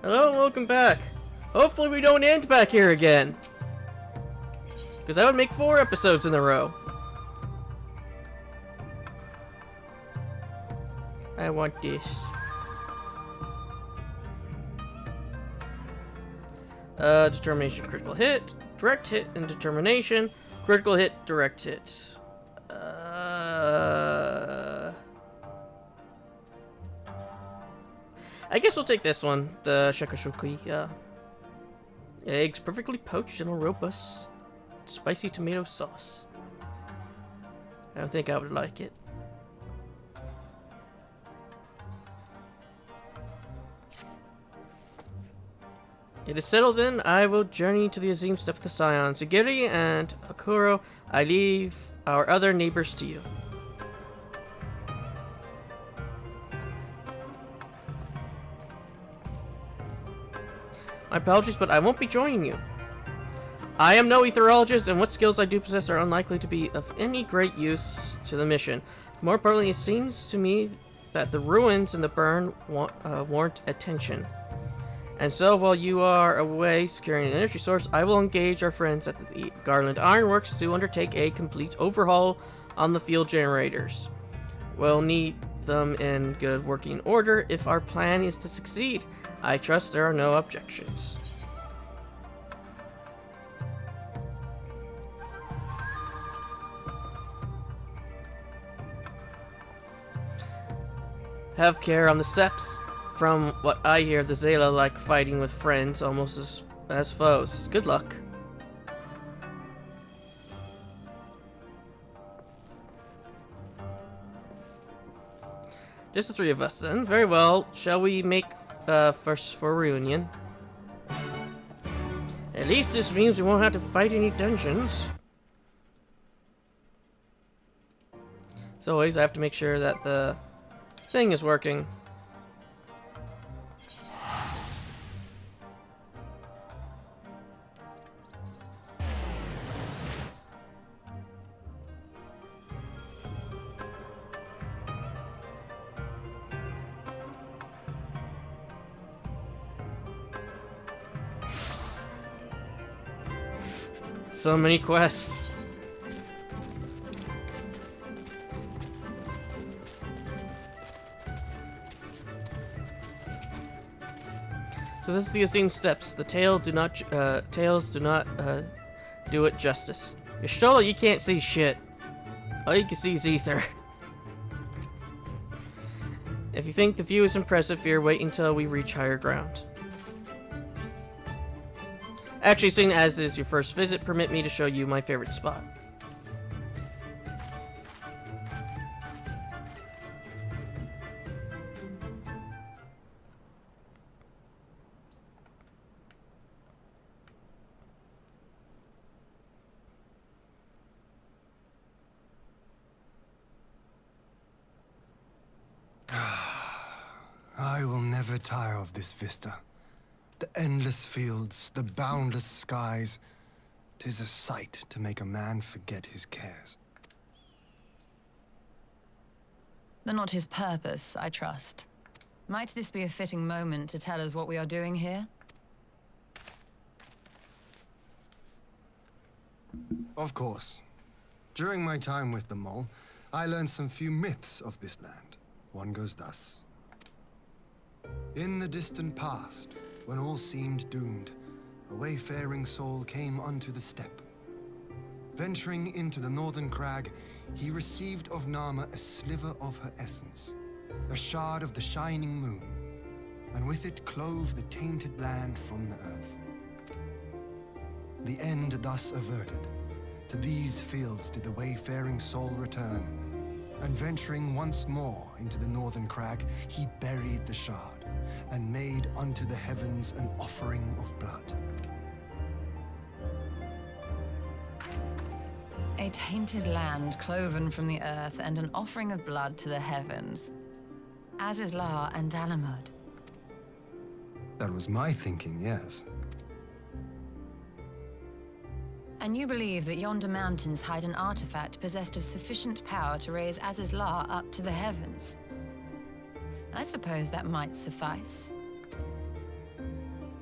Hello, welcome back. Hopefully we don't end back here again. Because that would make 4 episodes in a row. I want this. Determination, critical hit, direct hit, and determination. Critical hit, direct hit. I guess we'll take this one, the shakashuki. Eggs perfectly poached in a robust, spicy tomato sauce. I don't think I would like it. It is settled then. I will journey to the Azim Step of the Scions. Agiri and Akuro, I leave our other neighbors to you. My apologies, but I won't be joining you. I am no etherologist, and what skills I do possess are unlikely to be of any great use to the mission. More importantly, it seems to me that the ruins and the burn warrant attention. And so, while you are away securing an energy source, I will engage our friends at the Garland Ironworks to undertake a complete overhaul on the field generators. We'll need them in good working order if our plan is to succeed. I trust there are no objections. Have care on the steps. From what I hear, the Zayla like fighting with friends almost as foes. Good luck. Just the 3 of us then. Very well. Shall we make first for a reunion? At least this means we won't have to fight any dungeons. As always, I have to make sure that the thing is working. So many quests. So this is the Azim Steps. The tales do not do it justice. Y'shtola, you can't see shit. All you can see is ether. If you think the view is impressive here, wait until we reach higher ground. Actually, seeing as this is your first visit, permit me to show you my favorite spot. I will never tire of this vista. The endless fields, the boundless skies. 'Tis a sight to make a man forget his cares. But not his purpose, I trust. Might this be a fitting moment to tell us what we are doing here? Of course. During my time with the mole, I learned some few myths of this land. One goes thus. In the distant past, when all seemed doomed, a wayfaring soul came unto the steppe. Venturing into the northern crag, he received of Nama a sliver of her essence, a shard of the shining moon, and with it clove the tainted land from the earth. The end thus averted, to these fields did the wayfaring soul return, and venturing once more into the northern crag, he buried the shard, and made unto the heavens an offering of blood. A tainted land cloven from the earth and an offering of blood to the heavens. Azizlar and Dalamud. That was my thinking, yes. And you believe that yonder mountains hide an artifact possessed of sufficient power to raise Azizlar up to the heavens? I suppose that might suffice.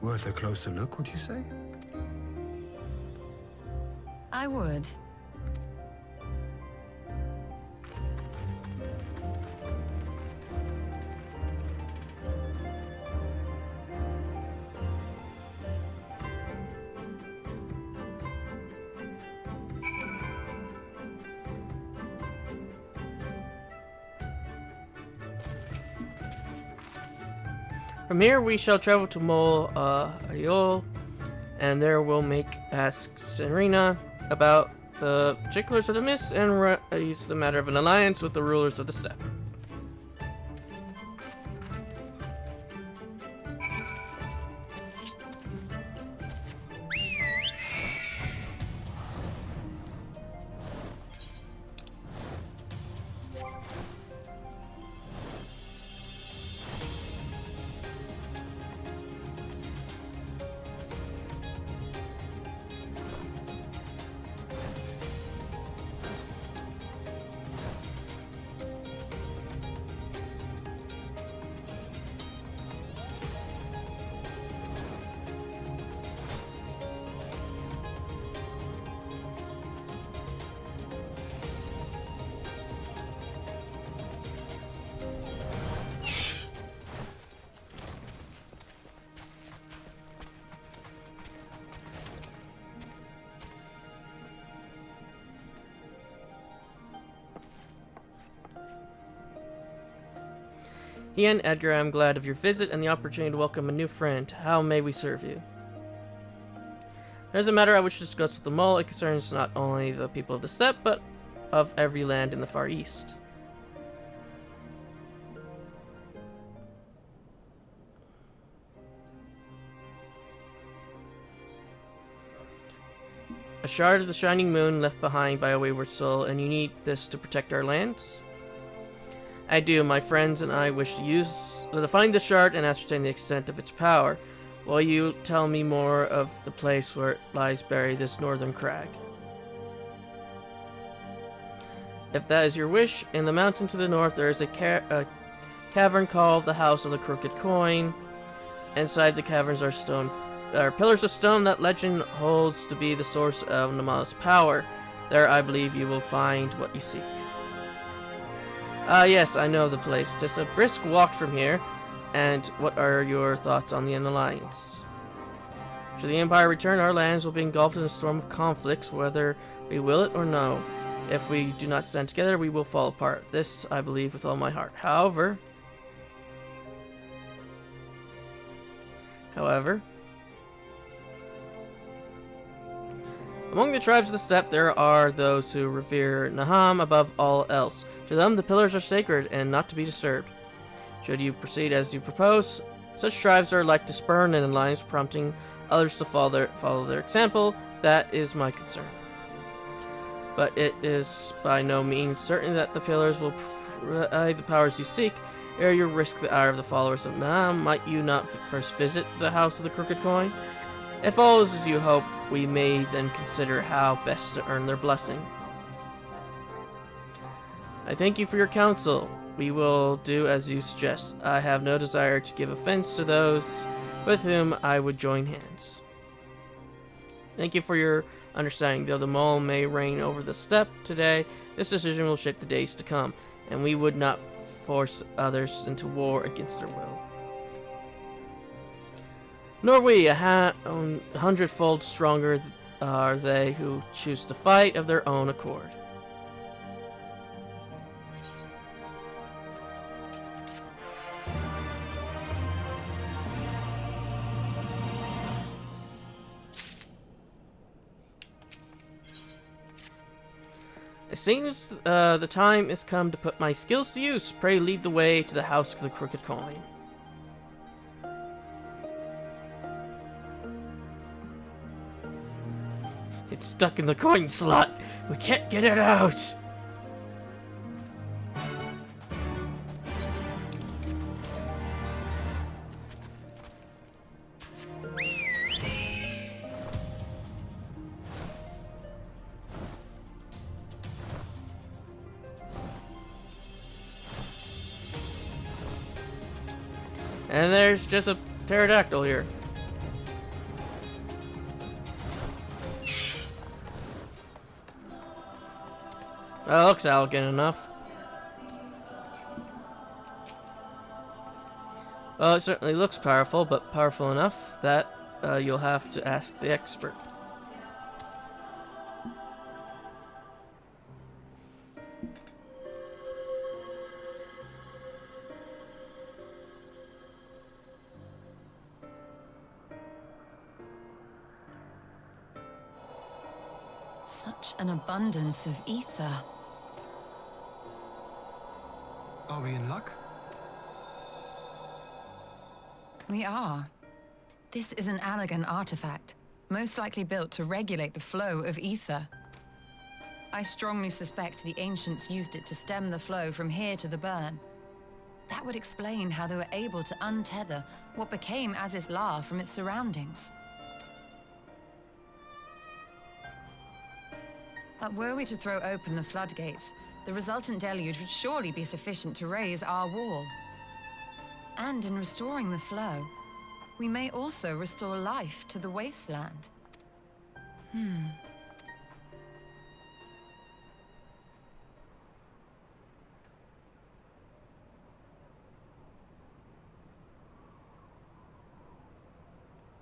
Worth a closer look, would you say? I would. From here we shall travel to Mol Ayol, and there we'll ask Serena about the particulars of the mist and raise the matter of an alliance with the rulers of the steppe. Ian, Edgar, I'm glad of your visit and the opportunity to welcome a new friend. How may we serve you? There's a matter I wish to discuss with the mole. It concerns not only the people of the steppe, but of every land in the Far East. A shard of the shining moon left behind by a wayward soul, and you need this to protect our lands? I do. My friends and I wish to find the shard and ascertain the extent of its power. Will you tell me more of the place where it lies buried, this northern crag? If that is your wish, in the mountain to the north there is a cavern called the House of the Crooked Coin. Inside the caverns are pillars of stone that legend holds to be the source of Nama's power. There I believe you will find what you seek. Yes, I know the place. 'Tis a brisk walk from here. And what are your thoughts on the alliance? Should the Empire return, our lands will be engulfed in a storm of conflicts, whether we will it or no. If we do not stand together, we will fall apart. This I believe with all my heart. However, among the tribes of the steppe, there are those who revere Naham above all else. To them, the pillars are sacred and not to be disturbed. Should you proceed as you propose, such tribes are like to spurn an alliance, prompting others to follow their example. That is my concern. But it is by no means certain that the pillars will provide the powers you seek. Ere you risk the ire of the followers of Naham, might you not first visit the House of the Crooked Coin? If all is as you hope, we may then consider how best to earn their blessing. I thank you for your counsel. We will do as you suggest. I have no desire to give offense to those with whom I would join hands. Thank you for your understanding. Though the mole may reign over the steppe today, this decision will shape the days to come, and we would not force others into war against their will. Nor we, 100-fold stronger are they who choose to fight of their own accord. It seems the time has come to put my skills to use. Pray lead the way to the House of the Crooked Coin. It's stuck in the coin slot. We can't get it out. And there's just a pterodactyl here. That looks elegant enough. Well, it certainly looks powerful, but powerful enough that you'll have to ask the expert. Such an abundance of ether. Are we in luck? We are. This is an Allegan artifact, most likely built to regulate the flow of ether. I strongly suspect the ancients used it to stem the flow from here to the burn. That would explain how they were able to untether what became XIV from its surroundings. But were we to throw open the floodgates, the resultant deluge would surely be sufficient to raise our wall. And in restoring the flow, we may also restore life to the wasteland.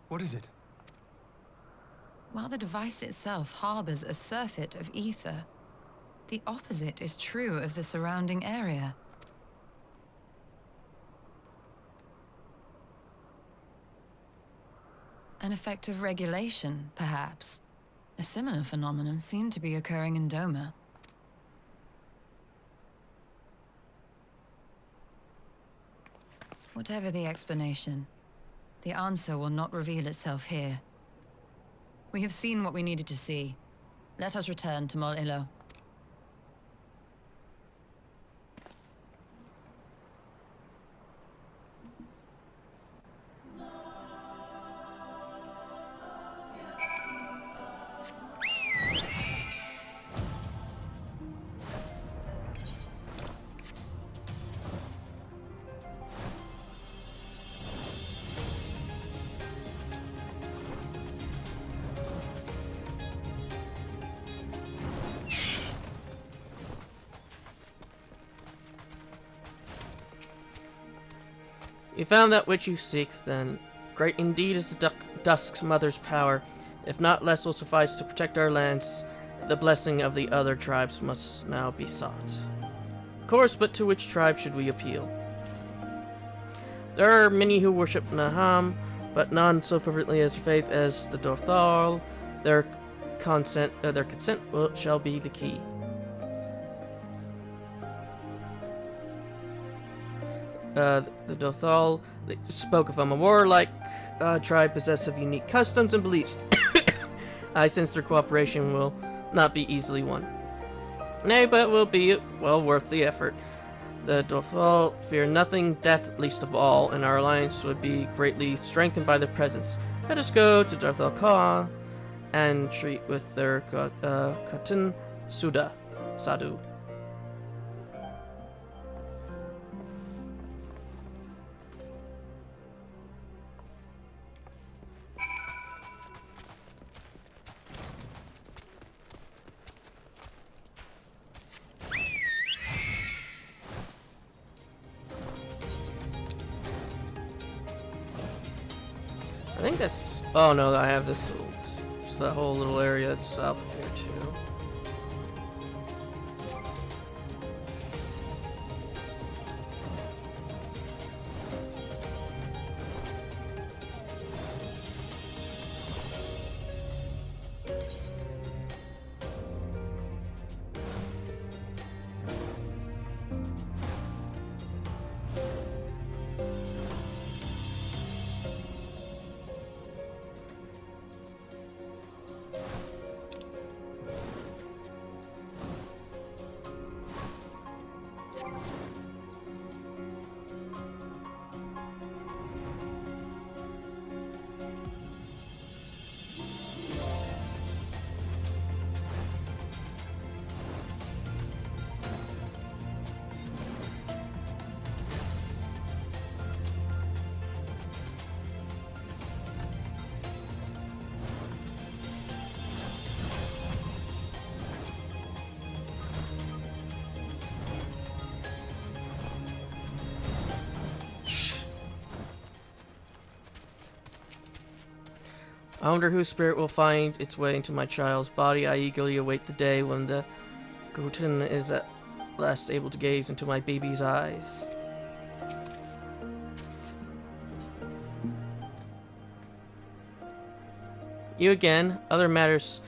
What is it? While the device itself harbors a surfeit of ether, the opposite is true of the surrounding area. An effect of regulation, perhaps. A similar phenomenon seemed to be occurring in Doma. Whatever the explanation, the answer will not reveal itself here. We have seen what we needed to see. Let us return to Mol Ilo. You found that which you seek, then. Great indeed is the Dusk's mother's power. If not less will suffice to protect our lands, the blessing of the other tribes must now be sought. Of course, but to which tribe should we appeal? There are many who worship Naham, but none so fervently as faith as the Dorthal. Their consent shall be the key. The Dothal spoke of them, a warlike tribe possessed of unique customs and beliefs. I sense their cooperation will not be easily won. Nay, but will be well worth the effort. The Dothal fear nothing, death least of all, and our alliance would be greatly strengthened by their presence. Let us go to Darthal Ka and treat with their Katan Sadu. I think that's... Oh no, I have this little... Just that whole little area south of here too. I wonder whose spirit will find its way into my child's body. I eagerly await the day when the Guten is at last able to gaze into my baby's eyes. You again. Other matters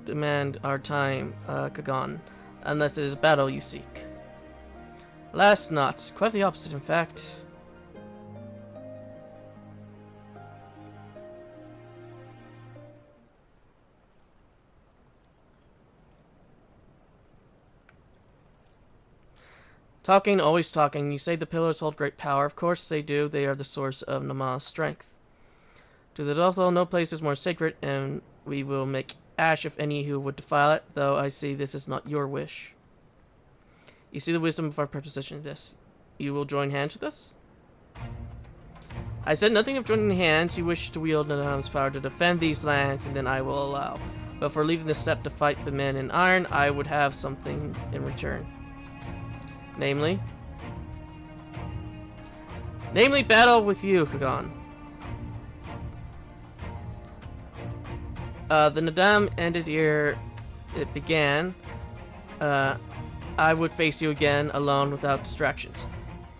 demand our time, Kagan, unless it is battle you seek. Alas, not. Quite the opposite, in fact. Talking, always talking. You say the pillars hold great power. Of course they do. They are the source of Nama's strength. To the Dothel, no place is more sacred, and we will make ash of any who would defile it, though I see this is not your wish. You see the wisdom of our proposition in this. You will join hands with us? I said nothing of joining hands. You wish to wield Nama's power to defend these lands, and then I will allow. But for leaving the step to fight the men in iron, I would have something in return. Namely, battle with you, Kagan. The Nadam ended ere it began. I would face you again, alone, without distractions.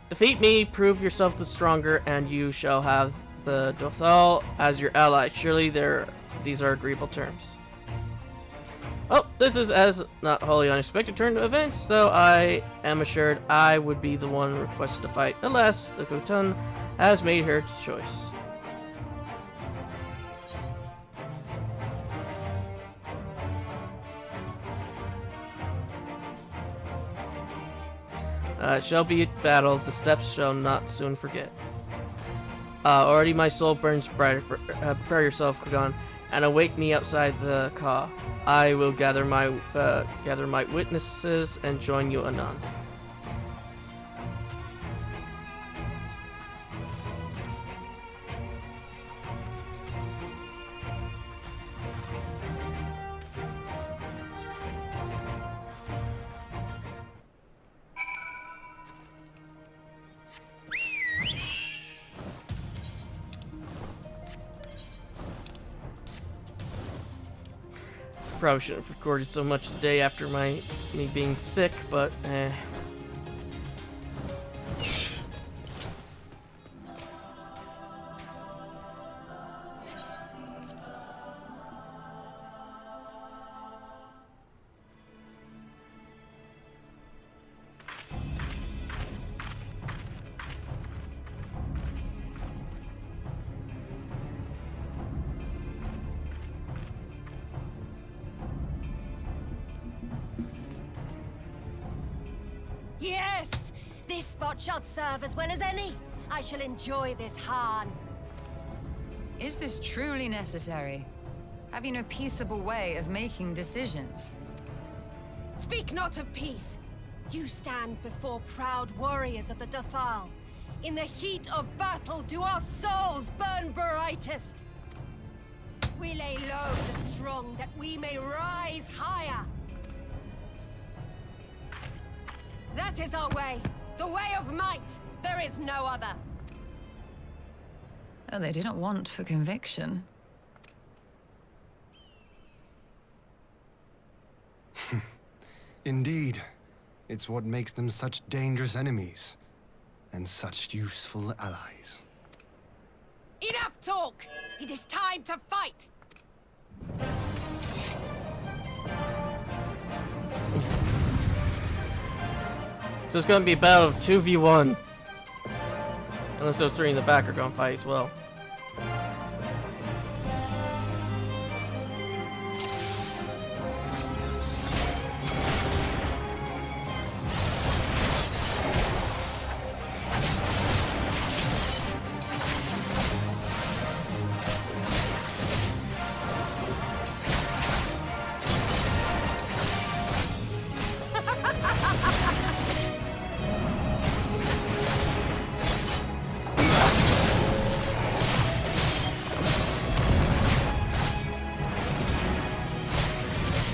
Defeat me, prove yourself the stronger, and you shall have the Dothal as your ally. Surely these are agreeable terms. Oh, this is as not wholly unexpected turn of events, though I am assured I would be the one requested to fight. Alas, the Khotun has made her choice. It shall be a battle, the steps shall not soon forget. Already my soul burns brighter. Prepare yourself, Kagan, and await me outside the Ka. I will gather my witnesses and join you anon. Probably shouldn't have recorded so much today after me being sick, but Yes! This spot shall serve as well as any. I shall enjoy this Hahn. Is this truly necessary? Have you no peaceable way of making decisions? Speak not of peace. You stand before proud warriors of the Dothal. In the heat of battle do our souls burn brightest. We lay low the strong that we may rise higher. That is our way. The way of might. There is no other. Oh, they do not want for conviction. Indeed. It's what makes them such dangerous enemies. And such useful allies. Enough talk! It is time to fight! so it's going to be a battle of 2v1. Unless those three in the back are going to fight as well.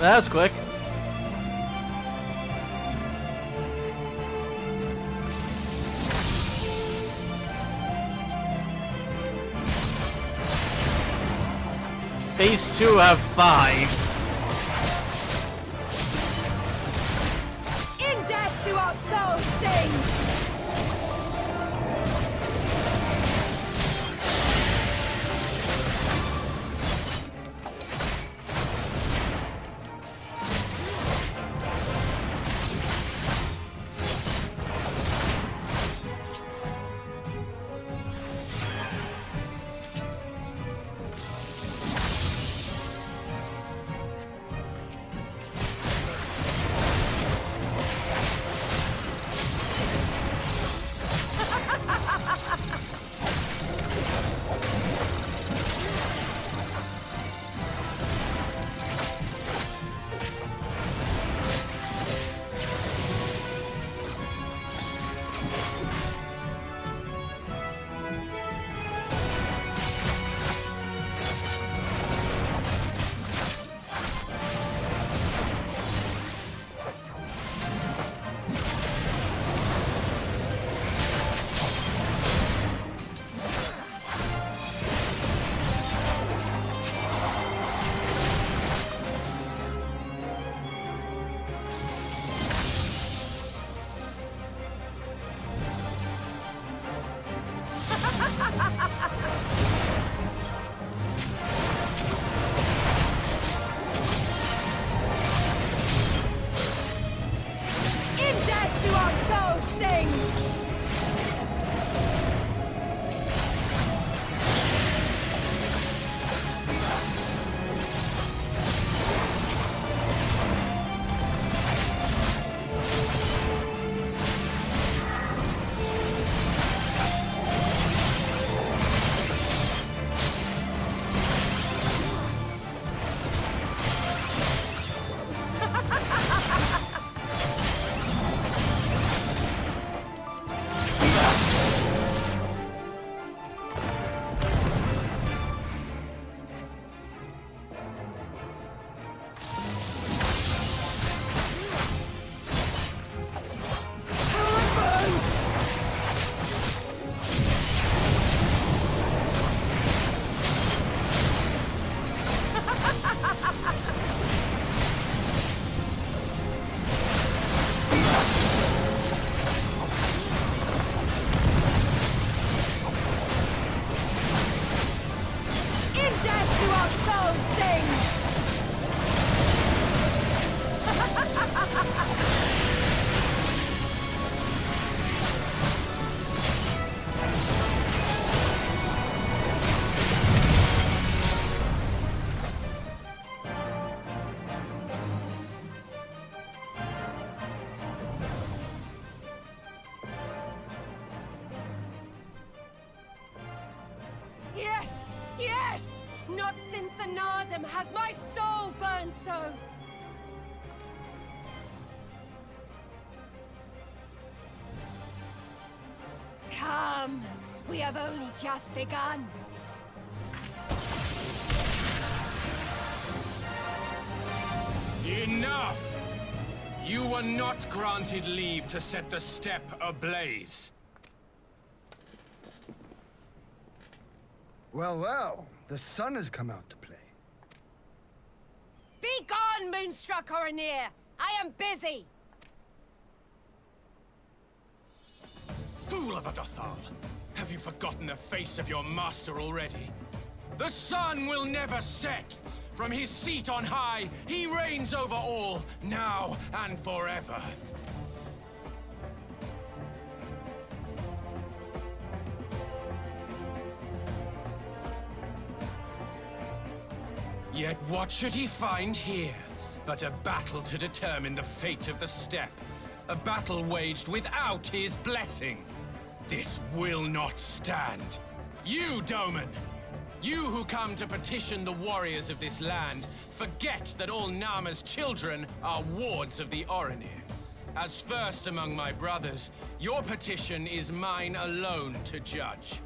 That was quick. These two have 5. In death do our souls sing! Not since the Nardum has my soul burned so! Come, we have only just begun. Enough! You were not granted leave to set the steppe ablaze. Well, well, the sun has come out to play. Be gone, Moonstruck Oranir! I am busy! Fool of a Dothal! Have you forgotten the face of your master already? The sun will never set! From his seat on high, he reigns over all, now and forever. Yet what should he find here but a battle to determine the fate of the steppe? A battle waged without his blessing. This will not stand. You, Doman! You who come to petition the warriors of this land, forget that all Nama's children are wards of the Oranir. As first among my brothers, your petition is mine alone to judge.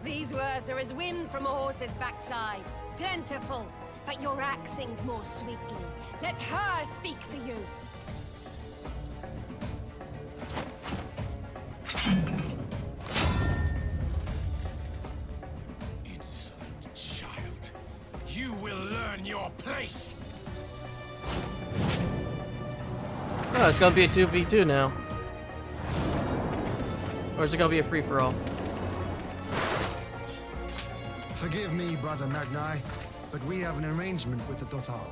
These words are as wind from a horse's backside. Plentiful, but your axe sings more sweetly. Let her speak for you. Oh, it's gonna be a 2v2 now. Or is it gonna be a free-for-all? Forgive me, Brother Magnai, but we have an arrangement with the Dothal.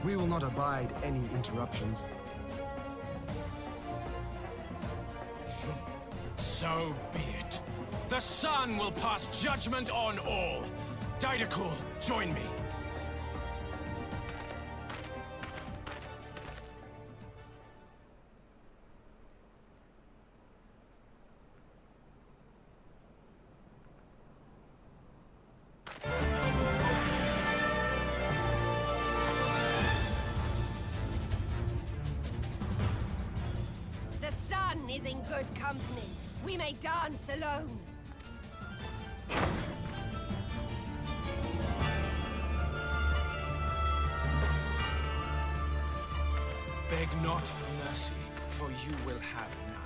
We will not abide any interruptions. So be it. The sun will pass judgment on all. Didakul, join me. The sun is in good company. We may dance alone. Beg not for mercy, for you will have none.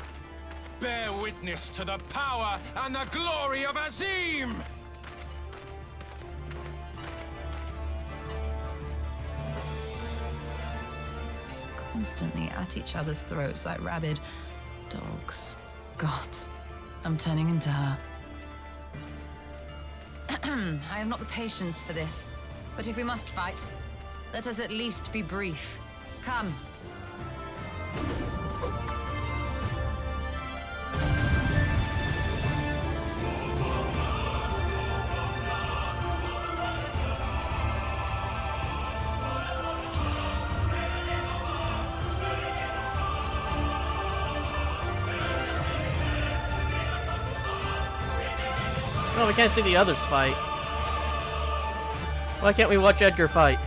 Bear witness to the power and the glory of Azim! Constantly at each other's throats like rabid dogs. Gods, I'm turning into her. I have not the patience for this. But if we must fight, let us at least be brief. Come. No, we can't see the others fight. Why can't we watch Edgar fight?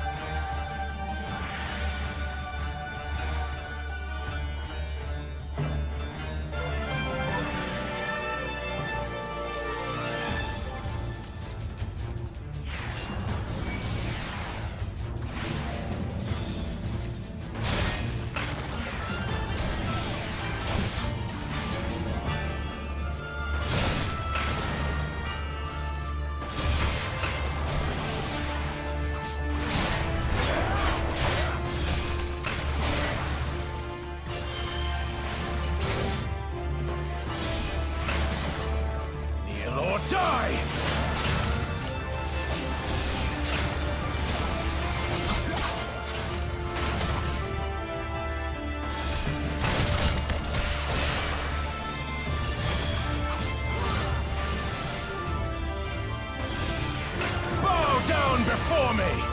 Die! Bow down before me!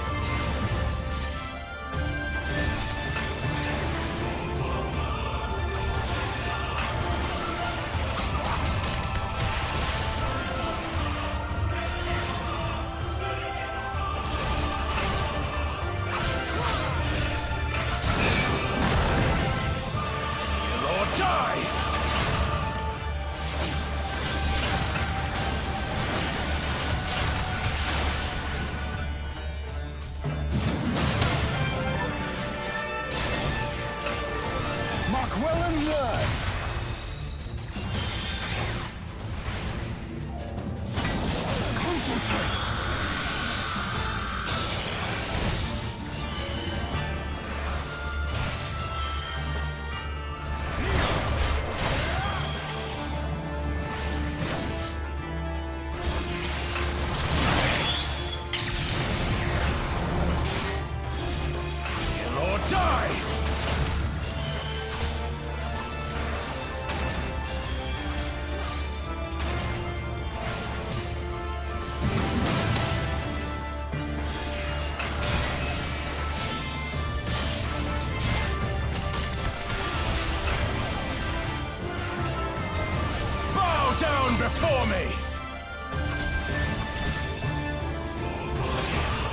Before me!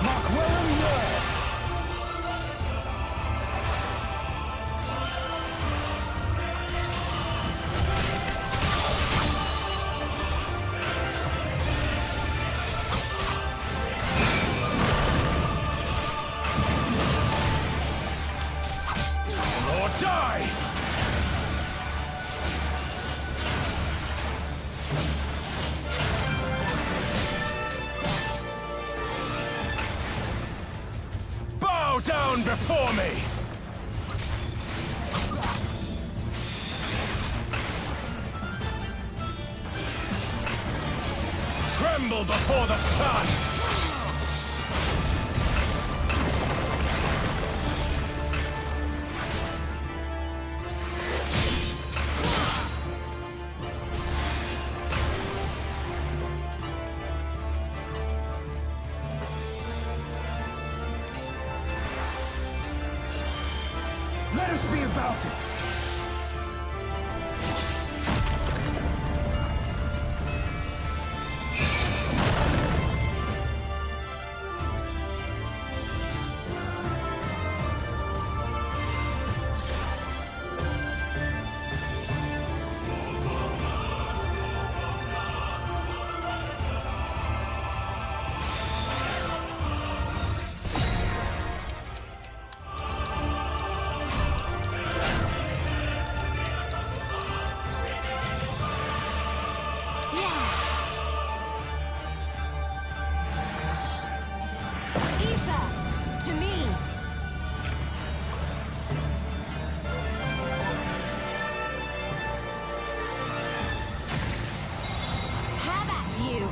Mark well and word! Lord, die! Down before me! Tremble before the sun! Let us be about it! Aoife, to me! Have at you!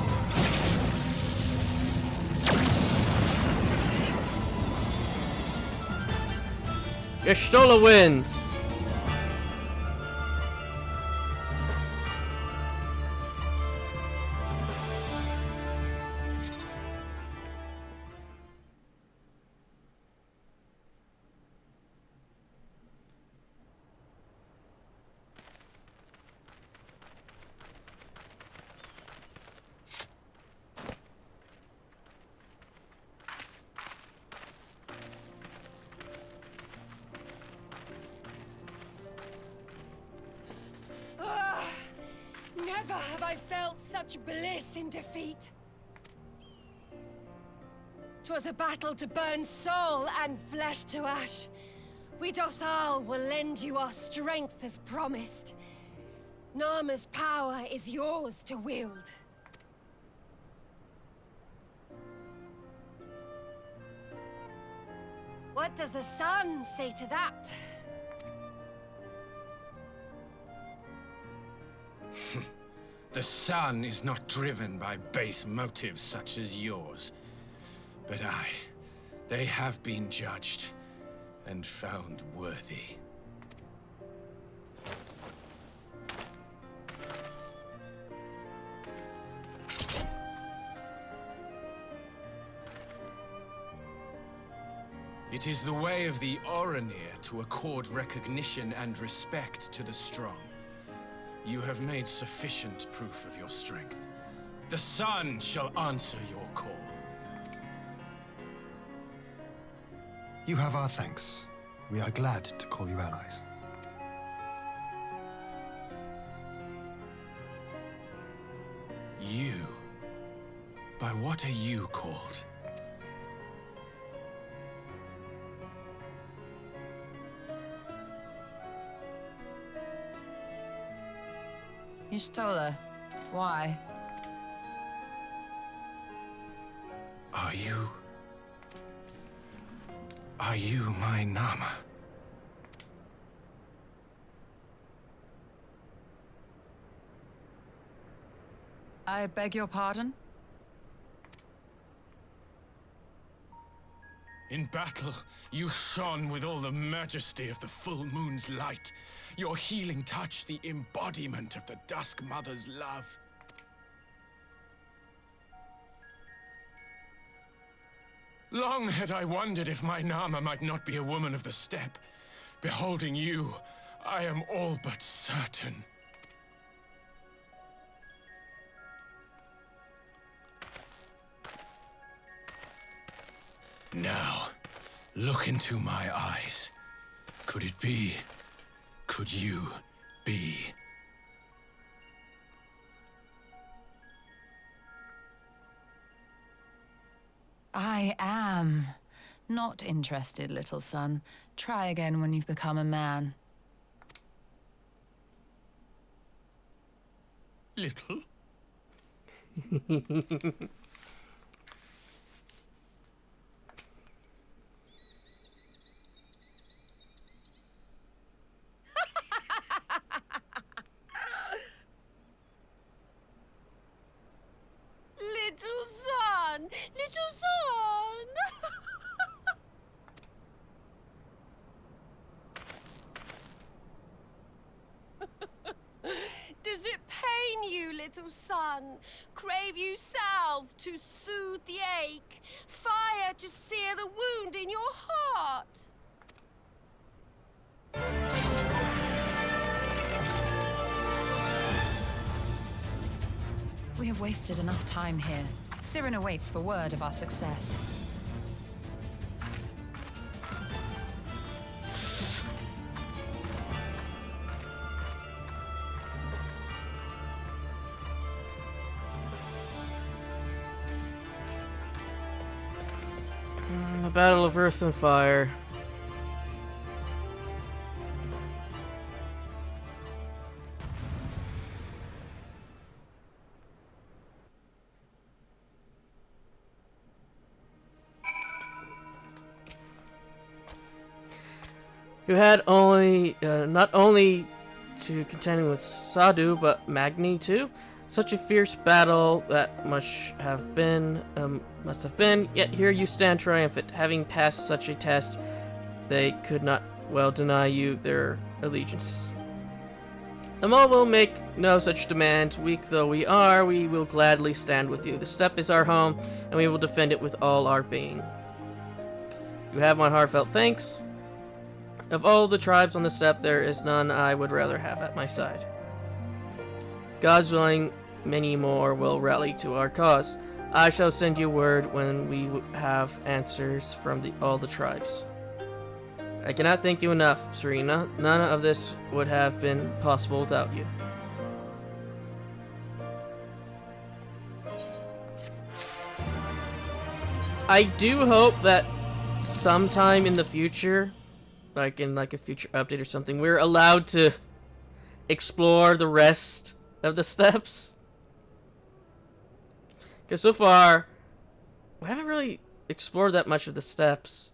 Y'shtola wins. Never have I felt such bliss in defeat. 'Twas a battle to burn soul and flesh to ash. We Dothal will lend you our strength as promised. Narma's power is yours to wield. What does the sun say to that? The sun is not driven by base motives such as yours. But they have been judged and found worthy. It is the way of the Oranir to accord recognition and respect to the strong. You have made sufficient proof of your strength. The sun shall answer your call. You have our thanks. We are glad to call you allies. You? By what are you called? Y'shtola, why? Are you my Nama? I beg your pardon? In battle, you shone with all the majesty of the full moon's light. Your healing touch, the embodiment of the Dusk Mother's love. Long had I wondered if my Nama might not be a woman of the steppe. Beholding you, I am all but certain. Now, look into my eyes. Could it be? Could you be? I am. Not interested, little son. Try again when you've become a man. Little? little son. Crave you salve to soothe the ache, fire to sear the wound in your heart. We have wasted enough time here. Siren awaits for word of our success. The Battle of Earth and Fire. You had only, not only to contend with Sadu, but Magni too. Such a fierce battle that must have been, yet here you stand triumphant. Having passed such a test, they could not well deny you their allegiances. The Maul will make no such demands. Weak though we are, we will gladly stand with you. The steppe is our home, and we will defend it with all our being. You have my heartfelt thanks. Of all the tribes on the steppe, there is none I would rather have at my side. God's willing, many more will rally to our cause. I shall send you word when we have answers from all the tribes. I cannot thank you enough, Serena. None of this would have been possible without you. I do hope that sometime in the future, like in like a future update or something, we're allowed to explore the rest of the steps. Because so far, we haven't really explored that much of the steps.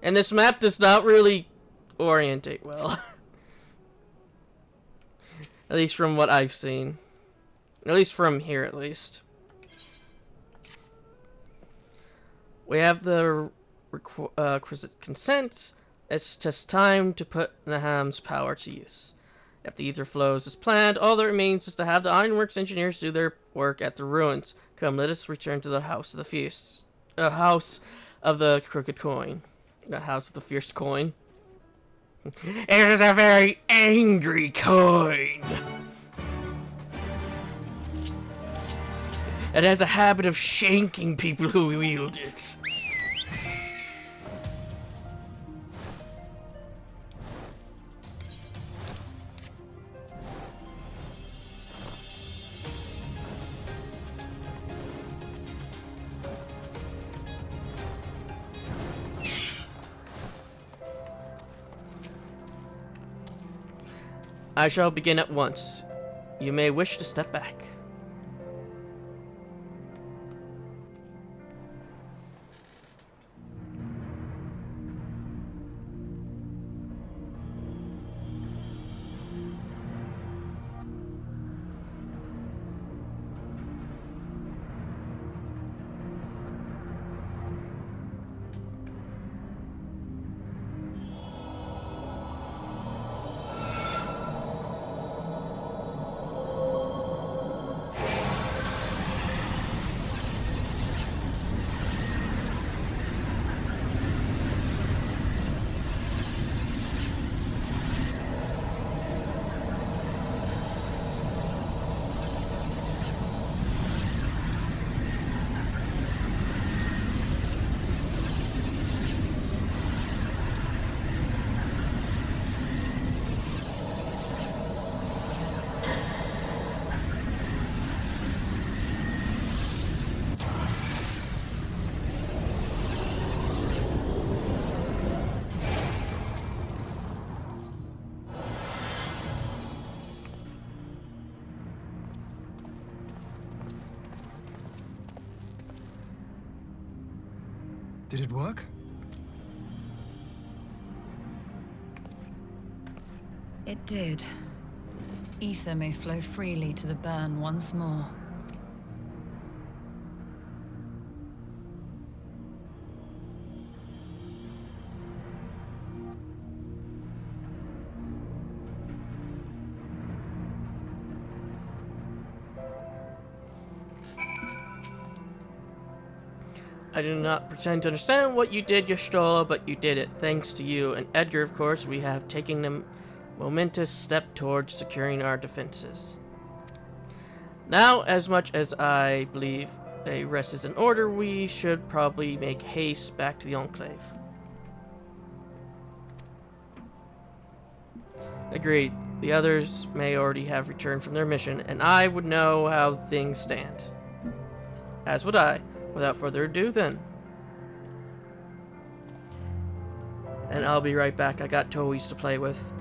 And this map does not really orientate well. At least from what I've seen. At least from here, at least. We have the consent. It's just time to put Naham's power to use. If the ether flows as planned, all that remains is to have the Ironworks engineers do their work at the ruins. Come, let us return to the House of the Fierce. House of the Crooked Coin. The House of the Fierce Coin. It is a very angry coin. It has a habit of shanking people who wield it. I shall begin at once. You may wish to step back. Did it work? It did. Ether may flow freely to the burn once more. I do not pretend to understand what you did, Y'shtola, but you did it. Thanks to you and Edgar, of course, we have taken a momentous step towards securing our defenses. Now, as much as I believe a rest is in order, we should probably make haste back to the Enclave. Agreed. The others may already have returned from their mission, and I would know how things stand. As would I. Without further ado, then. And I'll be right back. I got toys to play with.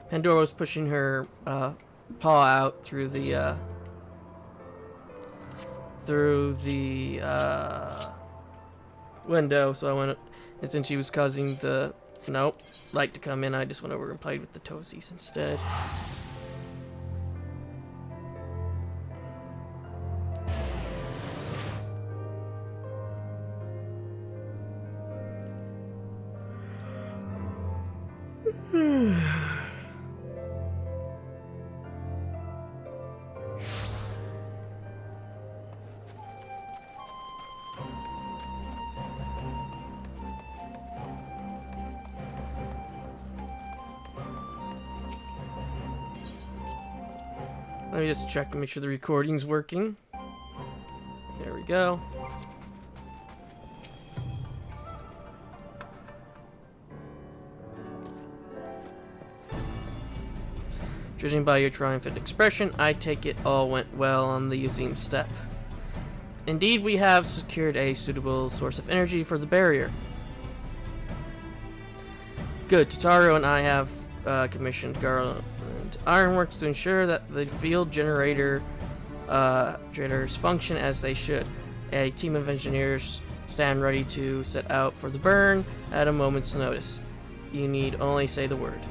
Pandora was pushing her paw out through the window, so I went, and since she was causing the light to come in, I just went over and played with the toesies instead. Let me just check to make sure the recording's working. There we go. Judging by your triumphant expression, I take it all went well on the Museum step. Indeed, we have secured a suitable source of energy for the barrier. Good. Tataru and I have commissioned Garland Ironworks to ensure that the field generators function as they should. A team of engineers stand ready to set out for the burn at a moment's notice. You need only say the word.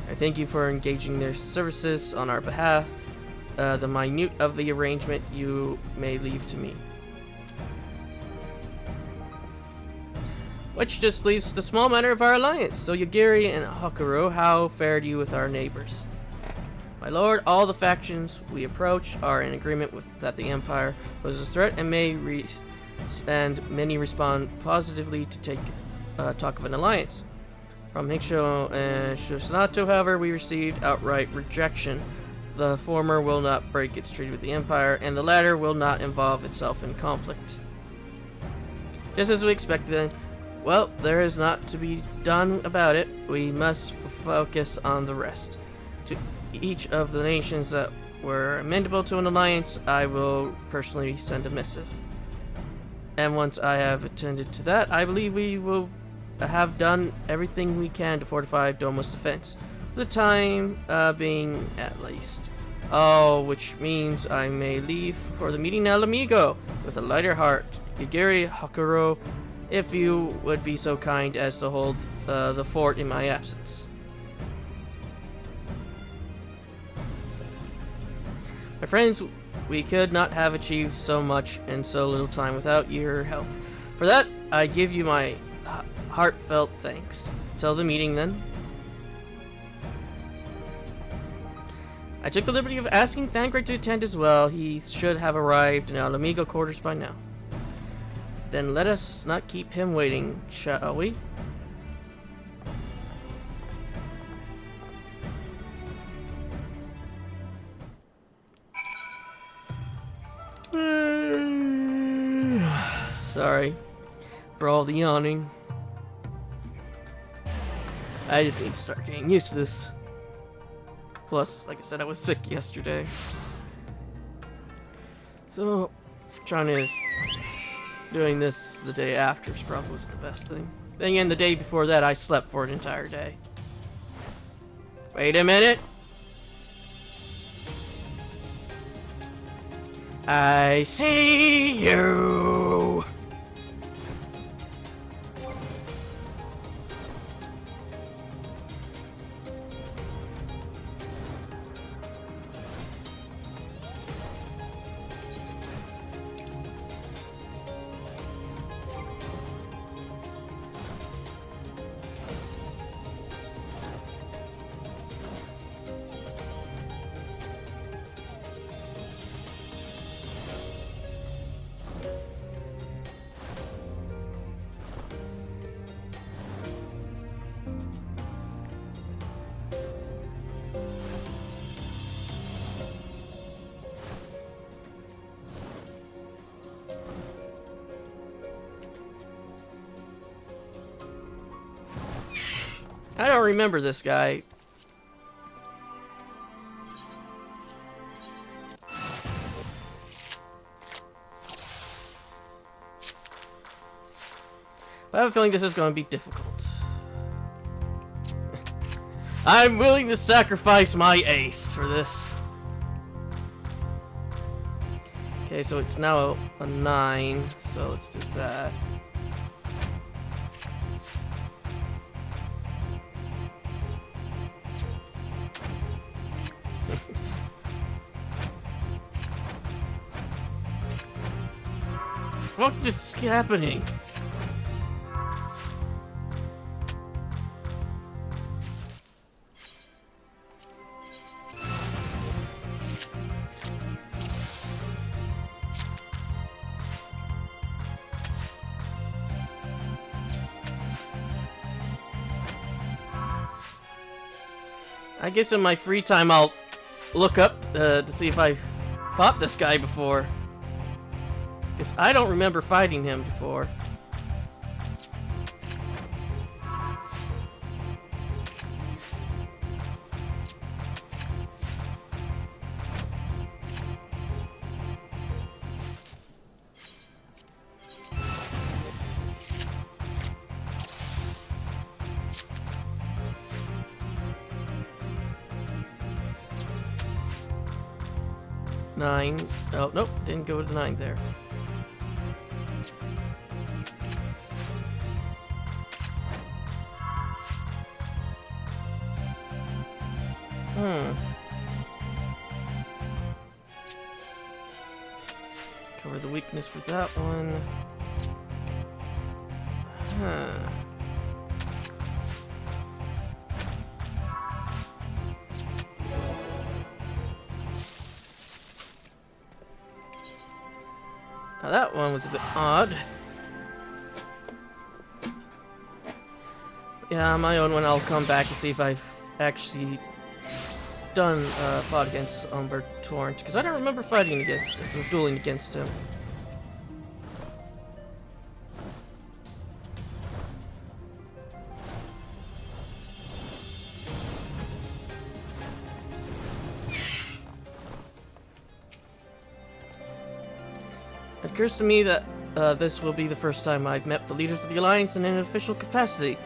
I thank you for engaging their services on our behalf. The minute of the arrangement you may leave to me. Which just leaves the small matter of our alliance. So Yagiri and Hakuro, how fared you with our neighbors? My lord, all the factions we approach are in agreement with that the Empire poses a threat, and many respond positively to talk of an alliance. From Hiksho and Shosanato, however, we received outright rejection. The former will not break its treaty with the Empire, and the latter will not involve itself in conflict. Just as we expected then. Well, there is not to be done about it. We must focus on the rest. To each of the nations that were amenable to an alliance, I will personally send a missive. And once I have attended to that, I believe we will have done everything we can to fortify Domo's defense. For the time being, at least. Oh, which means I may leave for the meeting El Amigo with a lighter heart. Yagiri, Hakuro, if you would be so kind as to hold the fort in my absence. My friends, we could not have achieved so much in so little time without your help. For that, I give you my heartfelt thanks. Till the meeting, then. I took the liberty of asking Thancred to attend as well. He should have arrived in El Amigo quarters by now. Then let us not keep him waiting, shall we? Sorry for all the yawning. I just need to start getting used to this. Plus, like I said, I was sick yesterday. So, doing this the day after probably wasn't the best thing. Then again, the day before that, I slept for an entire day. Wait a minute. I see you. I don't remember this guy. I have a feeling this is going to be difficult. I'm willing to sacrifice my ace for this. Okay, so it's now a 9, so let's do that. What is happening? I guess in my free time I'll look up to see if I've fought this guy before. Because I don't remember fighting him before. Nine. Oh, nope. Didn't go to 9 there. Cover the weakness for that one. Now that one was a bit odd. Yeah, on my own one I'll come back and see if I've actually done fought against Umber Torrent, because I don't remember fighting against him, or dueling against him. It occurs to me that this will be the first time I've met the leaders of the Alliance in an official capacity.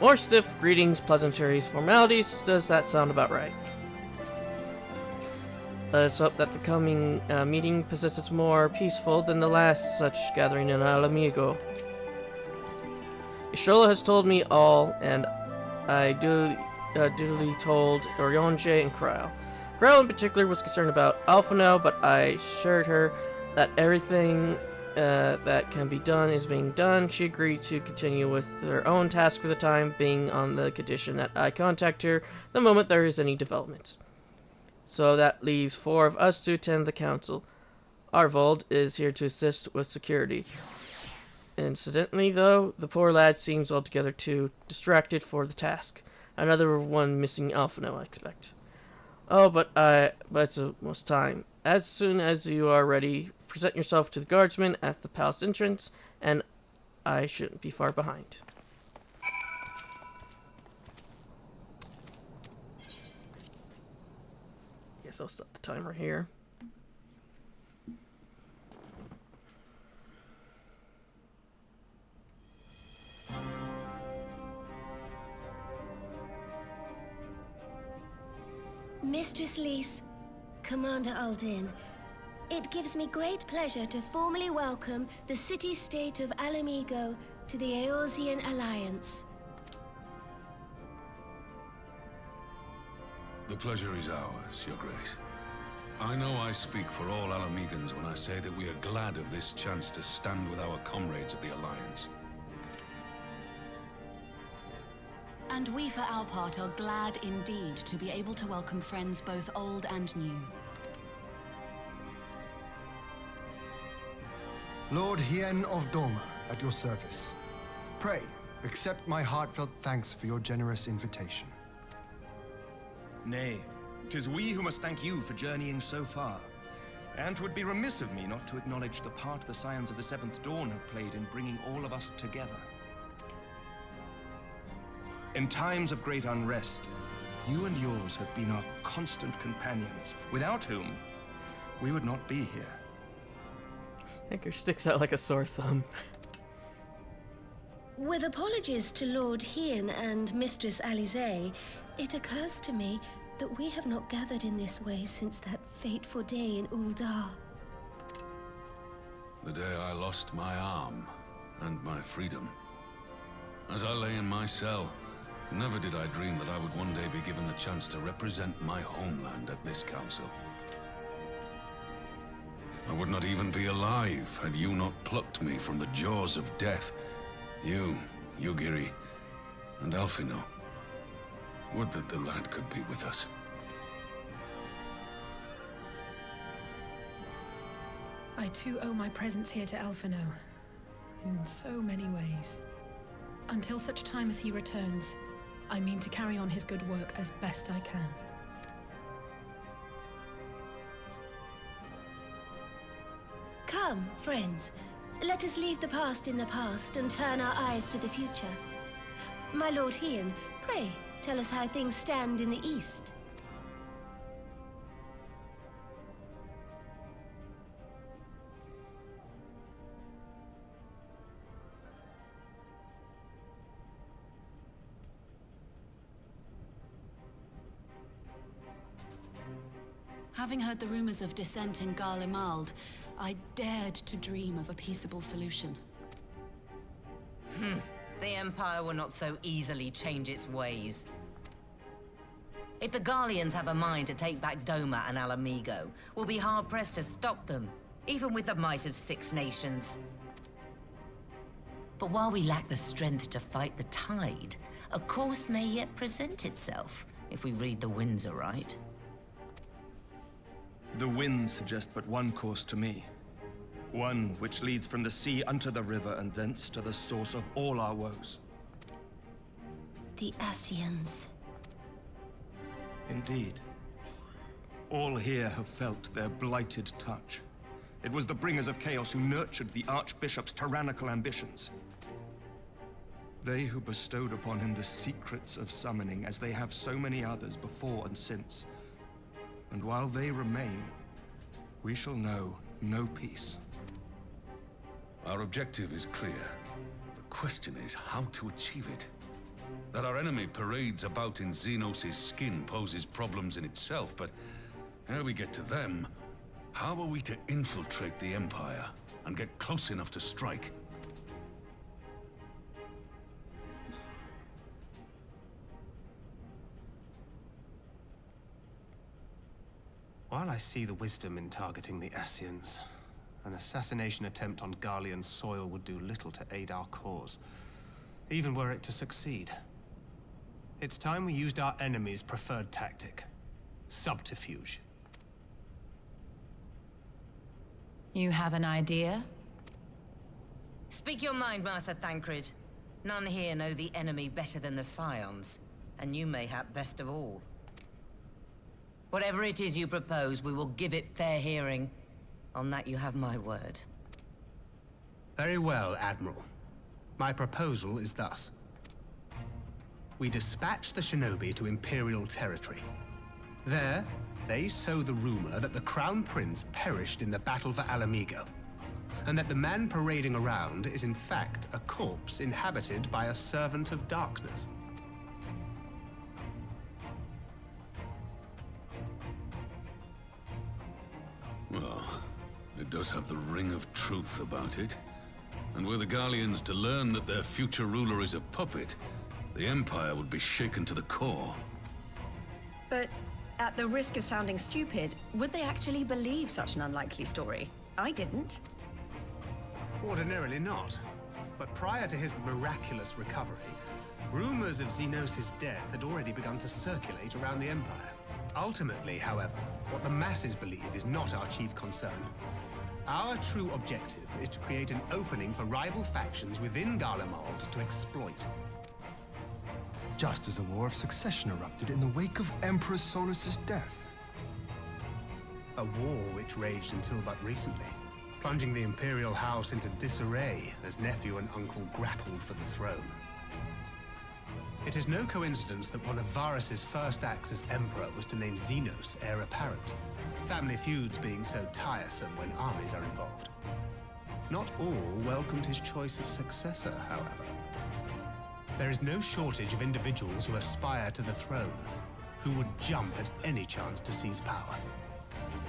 More stiff greetings, pleasantries, formalities. Does that sound about right? Let's hope that the coming meeting possesses more peaceful than the last such gathering in Alamigo. Ishola has told me all, and I duly told Orionje and Kryle. Kryle in particular was concerned about Alphino, but I assured her that everything that can be done is being done. She agreed to continue with her own task for the time being on the condition that I contact her the moment there is any developments. So that leaves 4 of us to attend the council. Arvold is here to assist with security. Incidentally, though, the poor lad seems altogether too distracted for the task. Another one missing Alphino, I expect. Oh, but it's almost time. As soon as you are ready, present yourself to the guardsmen at the palace entrance, and I shouldn't be far behind. Guess I'll stop the timer here. Mistress Lys, Commander Aldin, it gives me great pleasure to formally welcome the city-state of Alamigo to the Eorzean Alliance. The pleasure is ours, Your Grace. I know I speak for all Alamegans when I say that we are glad of this chance to stand with our comrades of the Alliance. And we, for our part, are glad indeed to be able to welcome friends both old and new. Lord Hien of Dolma, at your service. Pray, accept my heartfelt thanks for your generous invitation. Nay, 'tis we who must thank you for journeying so far. And 'twould be remiss of me not to acknowledge the part the Scions of the Seventh Dawn have played in bringing all of us together. In times of great unrest, you and yours have been our constant companions, without whom we would not be here. Anchor sticks out like a sore thumb. With apologies to Lord Hien and Mistress Alize, it occurs to me that we have not gathered in this way since that fateful day in Uldar. The day I lost my arm and my freedom. As I lay in my cell, never did I dream that I would one day be given the chance to represent my homeland at this council. I would not even be alive had you not plucked me from the jaws of death. You, Yugiri, and Alphino. Would that the lad could be with us. I too owe my presence here to Alphino, in so many ways. Until such time as he returns, I mean to carry on his good work as best I can. Come, friends. Let us leave the past in the past and turn our eyes to the future. My Lord Hien, pray, tell us how things stand in the East. Having heard the rumors of dissent in Garlemald, I dared to dream of a peaceable solution. The Empire will not so easily change its ways. If the Garleans have a mind to take back Doma and Alamigo, we'll be hard-pressed to stop them, even with the might of 6 nations. But while we lack the strength to fight the tide, a course may yet present itself, if we read the winds aright. The winds suggest but one course to me. One which leads from the sea unto the river and thence to the source of all our woes. The Ascians. Indeed. All here have felt their blighted touch. It was the bringers of chaos who nurtured the Archbishop's tyrannical ambitions. They who bestowed upon him the secrets of summoning, as they have so many others before and since. And while they remain, we shall know no peace. Our objective is clear. The question is how to achieve it. That our enemy parades about in Xenos' skin poses problems in itself, but ere we get to them, how are we to infiltrate the Empire and get close enough to strike? While I see the wisdom in targeting the Ascians, an assassination attempt on Garlean soil would do little to aid our cause, even were it to succeed. It's time we used our enemy's preferred tactic: subterfuge. You have an idea? Speak your mind, Master Thancred. None here know the enemy better than the Scions, and you mayhap best of all. Whatever it is you propose, we will give it fair hearing. On that you have my word. Very well, Admiral. My proposal is thus. We dispatch the shinobi to Imperial territory. There, they sow the rumor that the Crown Prince perished in the battle for Alamigo, and that the man parading around is in fact a corpse inhabited by a servant of darkness. Well, it does have the ring of truth about it. And were the Garleans to learn that their future ruler is a puppet, the Empire would be shaken to the core. But at the risk of sounding stupid, would they actually believe such an unlikely story? I didn't. Ordinarily not. But prior to his miraculous recovery, rumors of Xenos' death had already begun to circulate around the Empire. Ultimately, however, what the masses believe is not our chief concern. Our true objective is to create an opening for rival factions within Garlemald to exploit. Just as a war of succession erupted in the wake of Emperor Solus's death. A war which raged until but recently, plunging the Imperial House into disarray as nephew and uncle grappled for the throne. It is no coincidence that one of Varus's first acts as Emperor was to name Xenos heir apparent. Family feuds being so tiresome when armies are involved. Not all welcomed his choice of successor, however. There is no shortage of individuals who aspire to the throne, who would jump at any chance to seize power.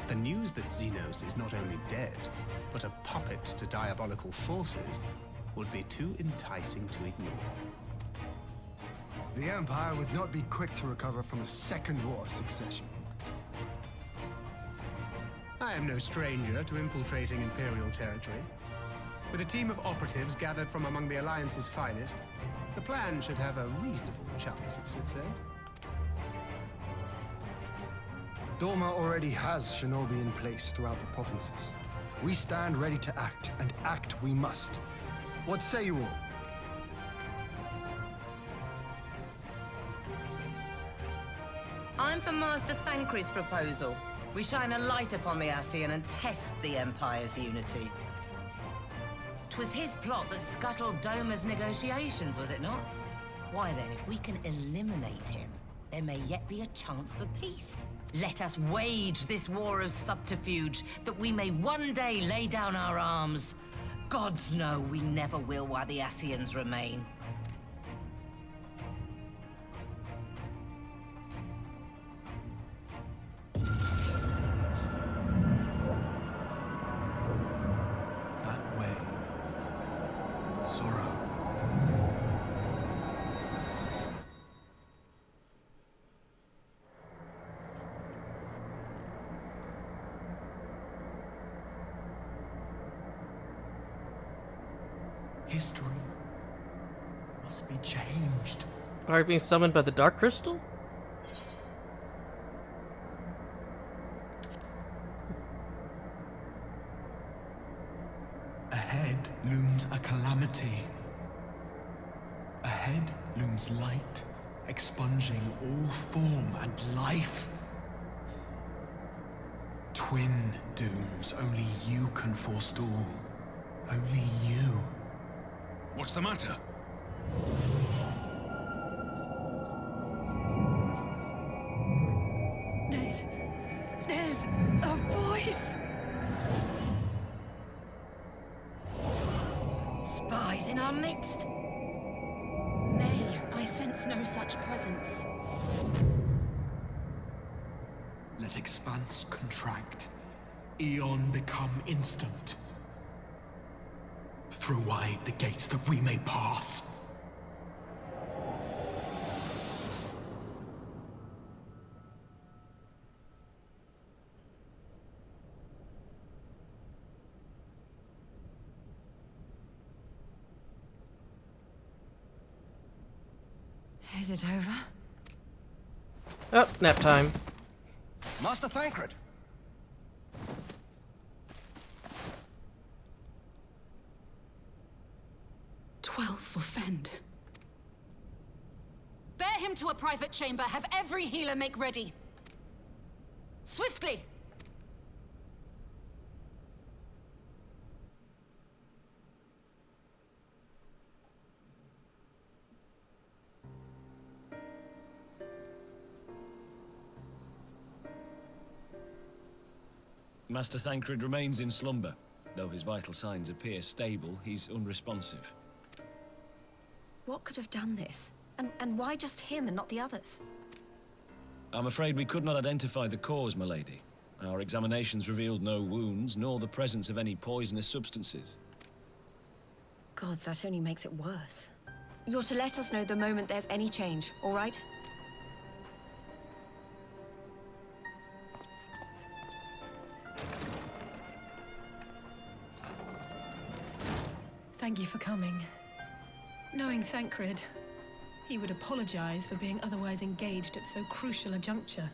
The news that Xenos is not only dead, but a puppet to diabolical forces would be too enticing to ignore. The Empire would not be quick to recover from a second war of succession. I am no stranger to infiltrating Imperial territory. With a team of operatives gathered from among the Alliance's finest, the plan should have a reasonable chance of success. Doma already has shinobi in place throughout the provinces. We stand ready to act, and act we must. What say you all? I'm for Master Thancred's proposal. We shine a light upon the Ascian and test the Empire's unity. 'Twas his plot that scuttled Doma's negotiations, was it not? Why then, if we can eliminate him, there may yet be a chance for peace. Let us wage this war of subterfuge, that we may one day lay down our arms. Gods know we never will while the Ascians remain. That way. Sorrow. History must be changed. Are you being summoned by the Dark Crystal? Ahead looms a calamity. Ahead looms light, expunging all form and life. Twin dooms only you can forestall. Only you. What's the matter? There's a voice. Spies in our midst. Nay, I sense no such presence. Let expanse contract. Eon become instant. Throw wide the gates that we may pass. Is it over? Oh, nap time. Master Thancred! 12 for Fend. Bear him to a private chamber. Have every healer make ready. Swiftly! Master Thancred remains in slumber. Though his vital signs appear stable, he's unresponsive. What could have done this? And why just him and not the others? I'm afraid we could not identify the cause, my lady. Our examinations revealed no wounds, nor the presence of any poisonous substances. Gods, that only makes it worse. You're to let us know the moment there's any change, all right? Thank you for coming. Knowing Thancred, he would apologize for being otherwise engaged at so crucial a juncture.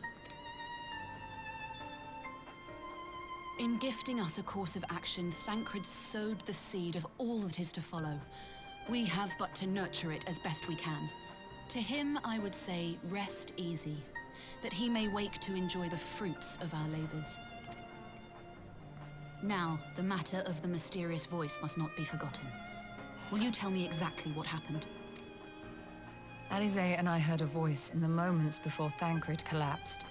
In gifting us a course of action, Thancred sowed the seed of all that is to follow. We have but to nurture it as best we can. To him, I would say, rest easy, that he may wake to enjoy the fruits of our labors. Now, the matter of the mysterious voice must not be forgotten. Will you tell me exactly what happened? Alize and I heard a voice in the moments before Thancred collapsed.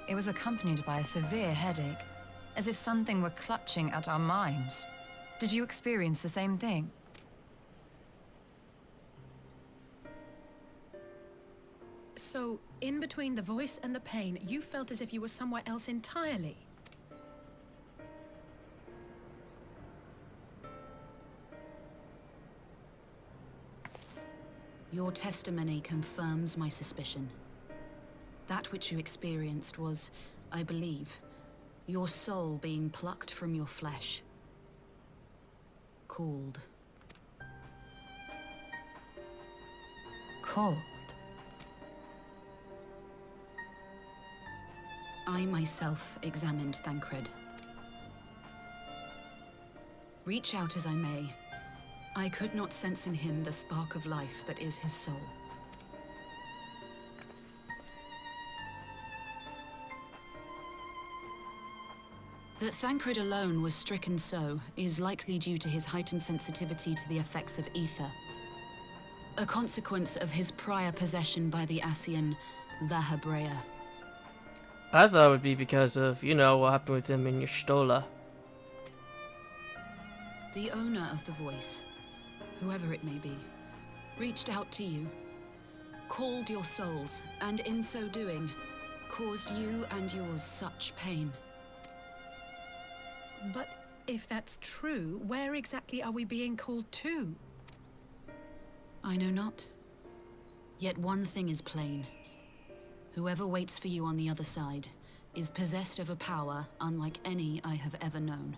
It was accompanied by a severe headache, as if something were clutching at our minds. Did you experience the same thing? So, in between the voice and the pain, you felt as if you were somewhere else entirely. Your testimony confirms my suspicion. That which you experienced was, I believe, your soul being plucked from your flesh. Called. Called? I myself examined Thancred. Reach out as I may, I could not sense in him the spark of life that is his soul. That Thancred alone was stricken so is likely due to his heightened sensitivity to the effects of ether. A consequence of his prior possession by the Ascian, the Hebrea. I thought it would be because of, you know, what happened with him in your Stola. The owner of the voice, whoever it may be, reached out to you, called your souls, and in so doing, caused you and yours such pain. But if that's true, where exactly are we being called to? I know not. Yet one thing is plain. Whoever waits for you on the other side is possessed of a power unlike any I have ever known.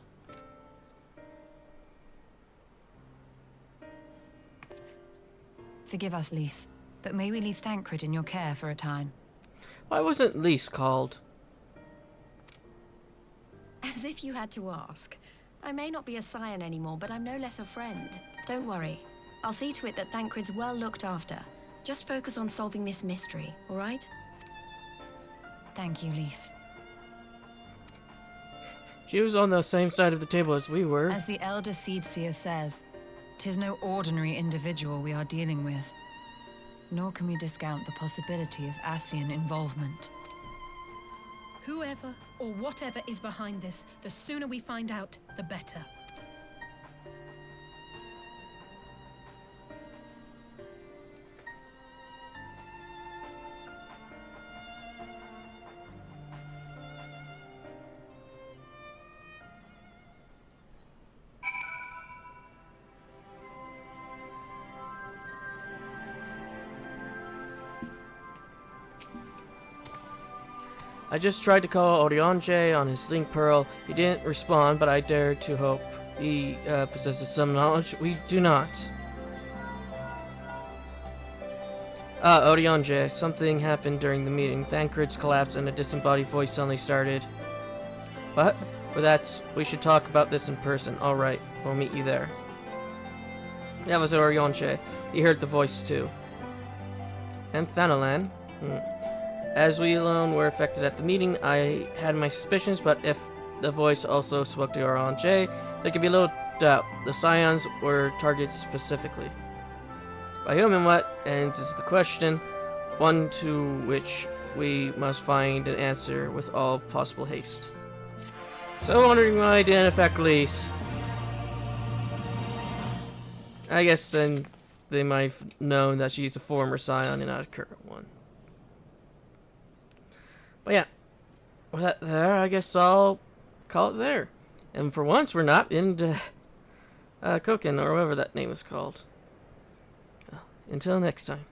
Forgive us, Lys, but may we leave Thancred in your care for a time? Why wasn't Lys called? As if you had to ask. I may not be a scion anymore, but I'm no less a friend. Don't worry. I'll see to it that Thancred's well looked after. Just focus on solving this mystery, all right? Thank you, Lys. She was on the same side of the table as we were. As the Elder Seedseer says, 'tis no ordinary individual we are dealing with. Nor can we discount the possibility of Ascian involvement. Whoever or whatever is behind this, the sooner we find out, the better. I just tried to call Orionje on his link pearl. He didn't respond, but I dare to hope he possesses some knowledge we do not. Orionje, something happened during the meeting. Thancred's collapsed and a disembodied voice suddenly started. What? Well, we should talk about this in person. Alright, we'll meet you there. That was Orionje. He heard the voice too. And Thanalan? As we alone were affected at the meeting, I had my suspicions, but if the voice also spoke to Orionje, there could be little doubt. The Scions were targeted specifically. By whom and what ends is the question, one to which we must find an answer with all possible haste. So wondering why I didn't affect Lys. I guess then they might have known that she's a former Scion and not a current one. But yeah, with that there, I guess I'll call it there. And for once, we're not into Cookin, or whatever that name is called. Until next time.